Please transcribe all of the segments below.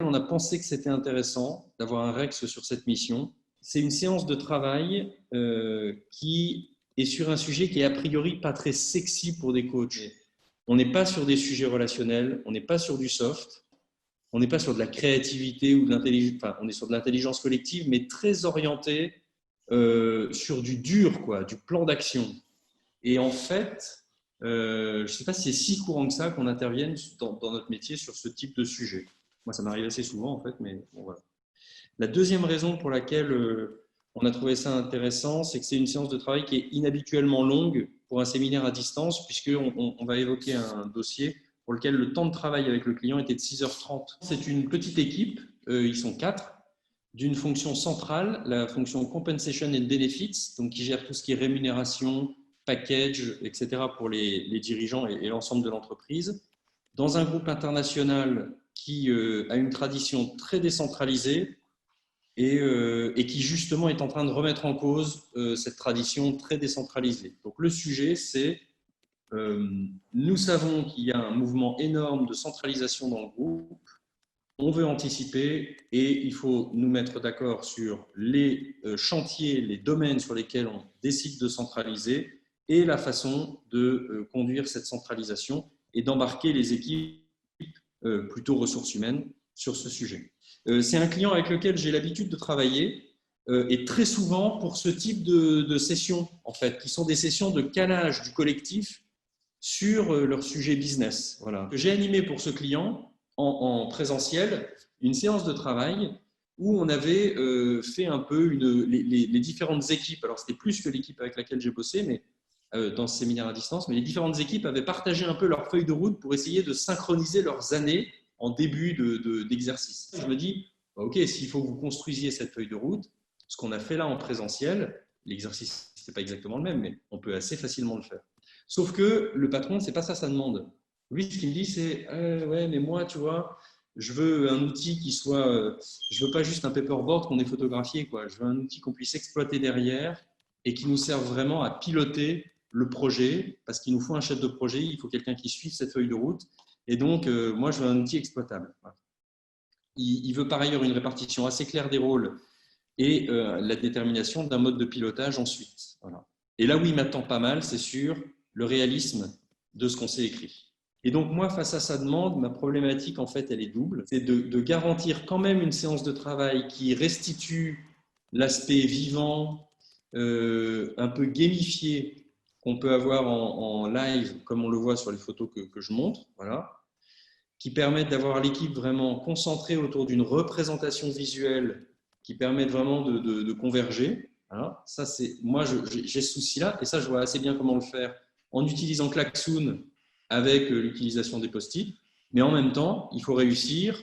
on a pensé que c'était intéressant d'avoir un REX sur cette mission. C'est une séance de travail qui est sur un sujet qui est a priori pas très sexy pour des coachs. On n'est pas sur des sujets relationnels, on n'est pas sur du soft, on n'est pas sur de la créativité ou de l'intelligence, enfin, on est sur de l'intelligence collective, mais très orienté sur du dur, quoi, du plan d'action. Et en fait, je ne sais pas si c'est si courant que ça qu'on intervienne dans notre métier sur ce type de sujet. Moi, ça m'arrive assez souvent, en fait, mais bon, voilà. La deuxième raison pour laquelle on a trouvé ça intéressant, c'est que c'est une séance de travail qui est inhabituellement longue pour un séminaire à distance, puisqu'on va évoquer un dossier pour lequel le temps de travail avec le client était de 6h30. C'est une petite équipe, ils sont 4, d'une fonction centrale, la fonction Compensation and Benefits, donc qui gère tout ce qui est rémunération, package, etc. pour les dirigeants et l'ensemble de l'entreprise, dans un groupe international qui a une tradition très décentralisée et qui justement est en train de remettre en cause cette tradition très décentralisée. Donc le sujet, c'est nous savons qu'il y a un mouvement énorme de centralisation dans le groupe, on veut anticiper et il faut nous mettre d'accord sur les chantiers, les domaines sur lesquels on décide de centraliser et la façon de conduire cette centralisation et d'embarquer les équipes plutôt ressources humaines sur ce sujet. C'est un client avec lequel j'ai l'habitude de travailler et très souvent pour ce type de sessions, en fait, qui sont des sessions de calage du collectif sur leur sujet business. Voilà. J'ai animé pour ce client en présentiel une séance de travail où on avait fait un peu les différentes équipes. Alors, c'était plus que l'équipe avec laquelle j'ai bossé, mais dans ce séminaire à distance, mais les différentes équipes avaient partagé un peu leur feuille de route pour essayer de synchroniser leurs années en début d'exercice. Je me dis, ok, s'il faut que vous construisiez cette feuille de route, ce qu'on a fait là en présentiel, l'exercice n'est pas exactement le même, mais on peut assez facilement le faire. Sauf que le patron, c'est pas ça sa demande. Lui, ce qu'il me dit, c'est ouais, mais moi, tu vois, je veux un outil qui soit, je veux pas juste un paperboard qu'on ait photographié, quoi. Je veux un outil qu'on puisse exploiter derrière et qui nous serve vraiment à piloter le projet, parce qu'il nous faut un chef de projet, il faut quelqu'un qui suive cette feuille de route. Et donc, moi, je veux un outil exploitable. Voilà. Il veut par ailleurs une répartition assez claire des rôles et la détermination d'un mode de pilotage ensuite. Voilà. Et là où il m'attend pas mal, c'est sur le réalisme de ce qu'on s'est écrit. Et donc, moi, face à sa demande, ma problématique, en fait, elle est double. C'est de garantir quand même une séance de travail qui restitue l'aspect vivant, un peu gamifié qu'on peut avoir en live, comme on le voit sur les photos que je montre, voilà, qui permettent d'avoir l'équipe vraiment concentrée autour d'une représentation visuelle qui permettent vraiment de converger. Voilà. Ça, moi, j'ai ce souci-là, et ça, je vois assez bien comment le faire en utilisant Klaxoon avec l'utilisation des post-it, mais en même temps, il faut réussir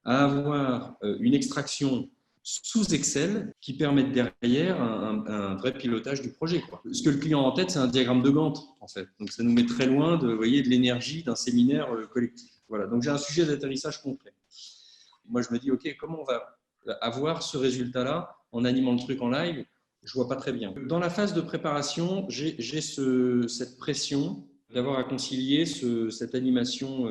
à avoir une extraction sous Excel qui permette derrière un vrai pilotage du projet, quoi. Ce que le client a en tête, c'est un diagramme de Gantt, en fait. Donc, ça nous met très loin de, vous voyez, de l'énergie d'un séminaire collectif. Voilà. Donc, j'ai un sujet d'atterrissage concret. Moi, je me dis, OK, comment on va avoir ce résultat-là en animant le truc en live? Je ne vois pas très bien. Dans la phase de préparation, j'ai cette pression d'avoir à concilier cette animation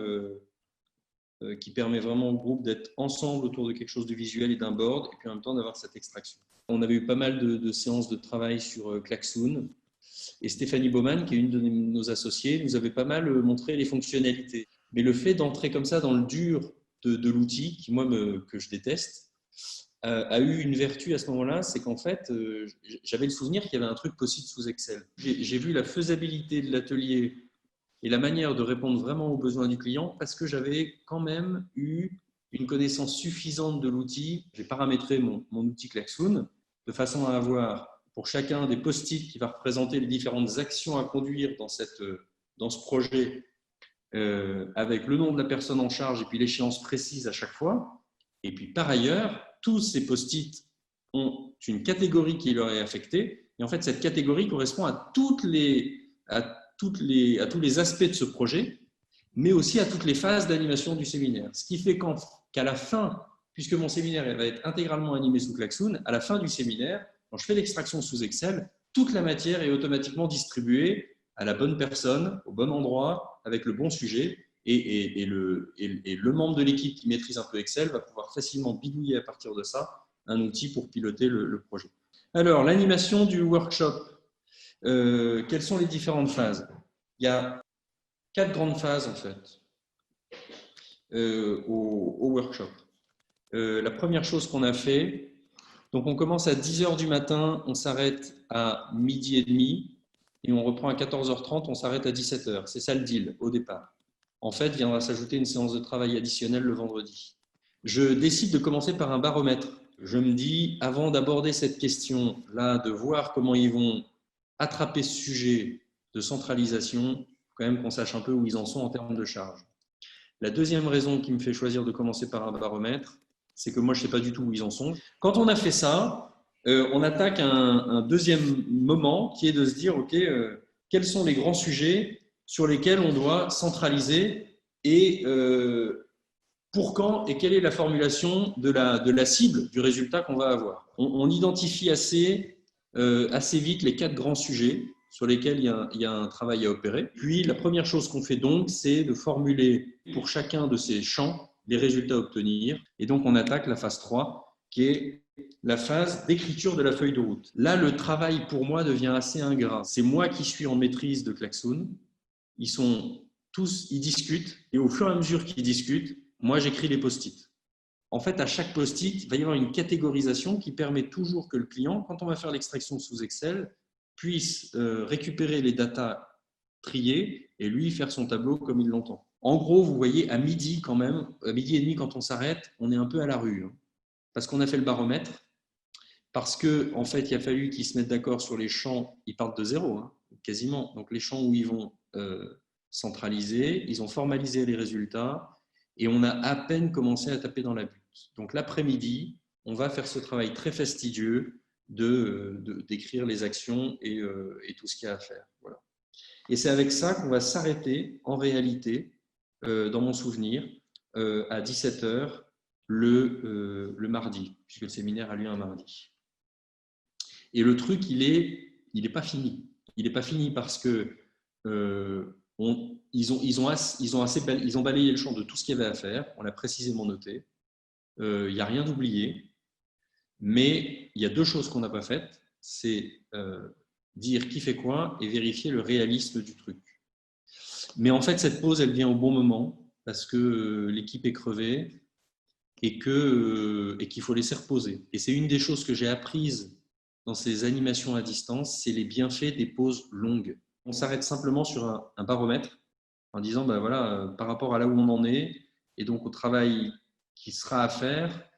qui permet vraiment au groupe d'être ensemble autour de quelque chose de visuel et d'un board, et puis en même temps d'avoir cette extraction. On avait eu pas mal de séances de travail sur Klaxoon, et Stéphanie Baumann, qui est une de nos associées, nous avait pas mal montré les fonctionnalités. Mais le fait d'entrer comme ça dans le dur de l'outil, qui moi que je déteste, a eu une vertu à ce moment-là, c'est qu'en fait, j'avais le souvenir qu'il y avait un truc possible sous Excel. J'ai vu la faisabilité de l'atelier et la manière de répondre vraiment aux besoins du client parce que j'avais quand même eu une connaissance suffisante de l'outil. J'ai paramétré mon outil Klaxoon de façon à avoir pour chacun des post-it qui va représenter les différentes actions à conduire dans ce projet avec le nom de la personne en charge et puis l'échéance précise à chaque fois. Et puis par ailleurs, tous ces post-it ont une catégorie qui leur est affectée. Et en fait, cette catégorie correspond à tous les aspects de ce projet, mais aussi à toutes les phases d'animation du séminaire. Ce qui fait qu'à la fin, puisque mon séminaire va être intégralement animé sous Klaxoon, à la fin du séminaire, quand je fais l'extraction sous Excel, toute la matière est automatiquement distribuée à la bonne personne, au bon endroit, avec le bon sujet. Et le membre de l'équipe qui maîtrise un peu Excel va pouvoir facilement bidouiller à partir de ça un outil pour piloter le projet. Alors, l'animation du workshop. Quelles sont les différentes phases? Il y a 4 grandes phases en fait au workshop. La première chose qu'on a fait, donc on commence à 10h du matin, on s'arrête à 12h30 et on reprend à 14h30, on s'arrête à 17h. C'est ça le deal au départ. En fait, viendra s'ajouter une séance de travail additionnelle le vendredi. Je décide de commencer par un baromètre. Je me dis, avant d'aborder cette question-là, de voir comment ils vont attraper ce sujet de centralisation, quand même qu'on sache un peu où ils en sont en termes de charge. La deuxième raison qui me fait choisir de commencer par un baromètre, c'est que moi, je ne sais pas du tout où ils en sont. Quand on a fait ça, on attaque un deuxième moment qui est de se dire, OK, quels sont les grands sujets sur lesquels on doit centraliser et pour quand et quelle est la formulation de la cible du résultat qu'on va avoir. On identifie assez vite les 4 grands sujets sur lesquels il y a un travail à opérer. Puis la première chose qu'on fait donc, c'est de formuler pour chacun de ces champs les résultats à obtenir. Et donc on attaque la phase 3, qui est la phase d'écriture de la feuille de route. Là, le travail pour moi devient assez ingrat. C'est moi qui suis en maîtrise de Klaxoon. Ils discutent, et au fur et à mesure qu'ils discutent, moi j'écris les post-it. En fait, à chaque post-it, il va y avoir une catégorisation qui permet toujours que le client, quand on va faire l'extraction sous Excel, puisse récupérer les datas triées et lui faire son tableau comme il l'entend. En gros, vous voyez, à midi quand même, à 12h30 quand on s'arrête, on est un peu à la rue, hein, parce qu'on a fait le baromètre, parce qu'en fait, il a fallu qu'ils se mettent d'accord sur les champs, ils partent de zéro, hein, quasiment. Donc les champs où ils vont centraliser, ils ont formalisé les résultats, et on a à peine commencé à taper dans la butte. Donc l'après-midi, on va faire ce travail très fastidieux d'écrire les actions et tout ce qu'il y a à faire. Voilà. Et c'est avec ça qu'on va s'arrêter, en réalité, dans mon souvenir, à 17h le mardi, puisque le séminaire a lieu un mardi. Et le truc, il est pas fini. Il n'est pas fini parce que ils ont balayé le champ de tout ce qu'il y avait à faire. On l'a précisément noté. Il n'y a rien d'oublié. Mais il y a 2 choses qu'on n'a pas faites. C'est dire qui fait quoi et vérifier le réalisme du truc. Mais en fait, cette pause, elle vient au bon moment parce que l'équipe est crevée et qu'il faut laisser reposer. Et c'est une des choses que j'ai apprises dans ces animations à distance, c'est les bienfaits des pauses longues. On s'arrête simplement sur un baromètre en disant, ben voilà, par rapport à là où on en est, et donc au travail qui sera à faire,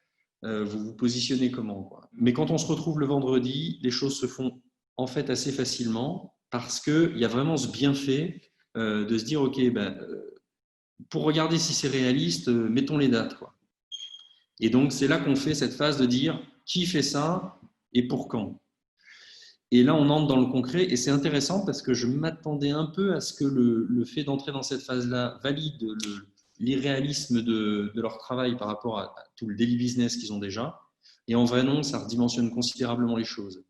vous vous positionnez comment, quoi. Mais quand on se retrouve le vendredi, les choses se font en fait assez facilement parce qu'il y a vraiment ce bienfait de se dire, OK, pour regarder si c'est réaliste, mettons les dates, quoi. Et donc, c'est là qu'on fait cette phase de dire qui fait ça et pour quand. Et là, on entre dans le concret et c'est intéressant parce que je m'attendais un peu à ce que le fait d'entrer dans cette phase-là valide l'irréalisme de leur travail par rapport à tout le daily business qu'ils ont déjà. Et en vrai, non, ça redimensionne considérablement les choses.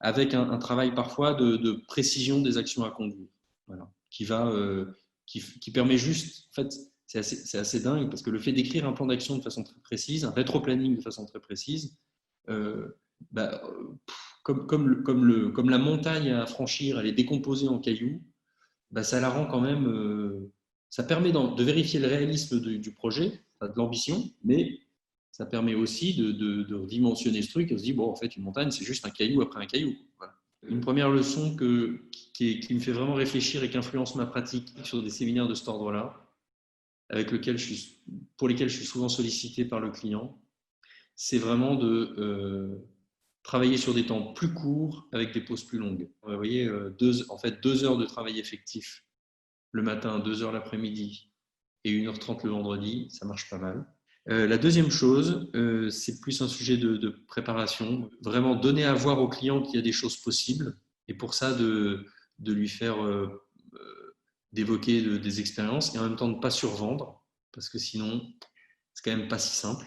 Avec un travail parfois de précision des actions à conduire. Voilà. Qui permet juste, en fait, c'est assez dingue parce que le fait d'écrire un plan d'action de façon très précise, un rétro-planning de façon très précise, comme la montagne à franchir, elle est décomposée en cailloux, ça la rend quand même. Ça permet de vérifier le réalisme du projet, de l'ambition, mais ça permet aussi de dimensionner ce truc et de se dire, bon, en fait, une montagne, c'est juste un caillou après un caillou. Voilà. Une première leçon qui me fait vraiment réfléchir et qui influence ma pratique sur des séminaires de cet ordre-là, pour lesquels je suis souvent sollicité par le client, c'est vraiment de travailler sur des temps plus courts avec des pauses plus longues. Vous voyez, 2 heures de travail effectif le matin, 2 heures l'après-midi et 1h30 le vendredi, ça marche pas mal. La deuxième chose, c'est plus un sujet de préparation. Vraiment donner à voir au client qu'il y a des choses possibles et pour ça de lui faire d'évoquer des expériences et en même temps de ne pas survendre parce que sinon, c'est quand même pas si simple.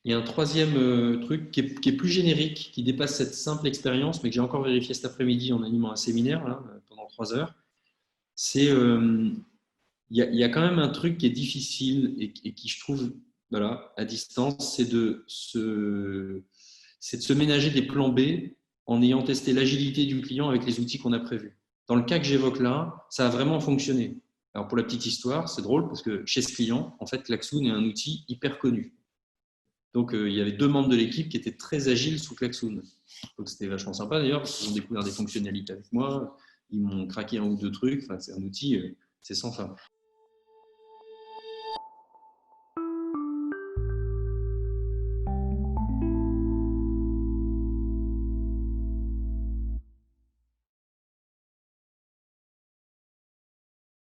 Et un troisième truc qui est plus générique, qui dépasse cette simple expérience, mais que j'ai encore vérifié cet après-midi en animant un séminaire là, pendant 3 heures, c'est il y a quand même un truc qui est difficile et qui, je trouve, voilà, à distance, c'est de se ménager des plans B en ayant testé l'agilité du client avec les outils qu'on a prévus. Dans le cas que j'évoque là, ça a vraiment fonctionné. Alors pour la petite histoire, c'est drôle parce que chez ce client, en fait, Klaxoon est un outil hyper connu. Donc il y avait 2 membres de l'équipe qui étaient très agiles sous Klaxoon. Donc c'était vachement sympa d'ailleurs, parce qu'ils ont découvert des fonctionnalités avec moi, ils m'ont craqué un ou deux trucs, enfin, c'est un outil, c'est sans fin.